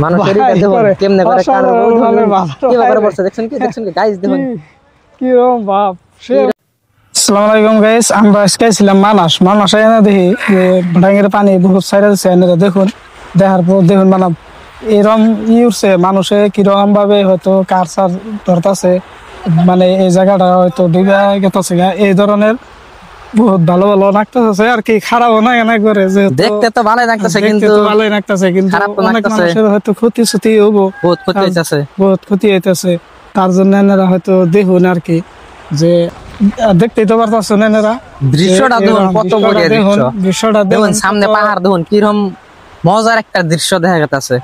মানুষেরই দেখুন কেমনে করে কারো কিভাবে বলছে দেখছেন কি গাইস দেখুন কি রকম ভাব। আসসালামু আলাইকুম গাইস, আমরা আজকে ছিলাম মানাসে এনে দেখি যে ভটাঙ্গের পানি বহুত সাইডে আছে। এনে দেখুন, দেখার পর দেখুন মানে এরকম উঠছে মানুষে কিরকম ভাবে হয়তো কারসার ধরতেছে, মানে এই জায়গাটা হয়তো ডুবে গেছে। এই ধরনের বহুত ভালো ভালো লাগতেছে আর কি, খারাপও না এনে করে যে দেখতে তো ভালোই লাগতেছে কিন্তু ভালোই লাগতেছে, কিন্তু অনেক মানুষের হয়তো ক্ষতি হবো, বহুত ক্ষতি হইতাছে। বহুত ক্ষতি হইতেছে। তার জন্য এনারা হয়তো দেখুন আর কি, যে দেখতেই তো পারতেছেন এনারা দৃশ্যটা দেখুন কত বড় দৃশ্যটা দেখুন, সামনে পাহাড় দেখুন কিরকম মজার একটা দৃশ্য দেখা যাচ্ছে,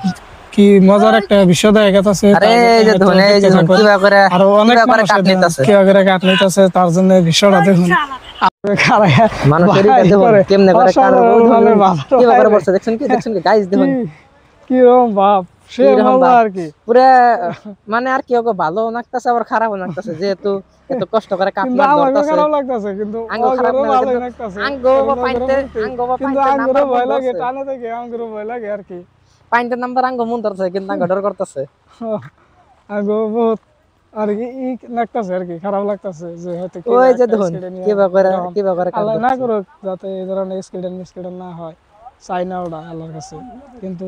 কি মজার একটা বিষয় দেখা গেছে। আরে এই যে দেখুন এই যে কিভাবে করে আরো অনেক কিভাবে করে মানুষ কাট নিতেছে, কিভাবে করে কাট নিতেছে, তার জন্য বিষয়টা দেখুন। মানুষেরই দেখুন কেমনে করে কারো কিভাবে করে বলছে দেখছেন কি গাইস দেখুন কি রকম ভাব, সে মজা আর কি পুরা মানে আর কি ওকে ভালো লাগতেছে আবার খারাপও লাগতেছে, যেহেতু এত কষ্ট করে কাট না ধরতেছে। খারাপ লাগতেছে কিন্তু আঙ্গো খারাপ ভালোই লাগতেছে, আঙ্গো পাইতে কিন্তু আঙ্গুরও ভয় লাগে, টানে থেকে আঙ্গুরও ভয় লাগে আর কি। পাইতে নাম্বার আঙ্গো মন ধরছে কিন্তু আঙ্গো ডর করতেছে, আঙ্গো বহুত আর কি ই লাগতেছে আর কি, খারাপ লাগতেছে যে হয়তো ওই যে দেখুন কিভাবে করে আল্লাহ না করুক যাতে এই ধরনের এক্সিডেন্ট না হয়, চাই না ওটা আল্লাহর কাছে, কিন্তু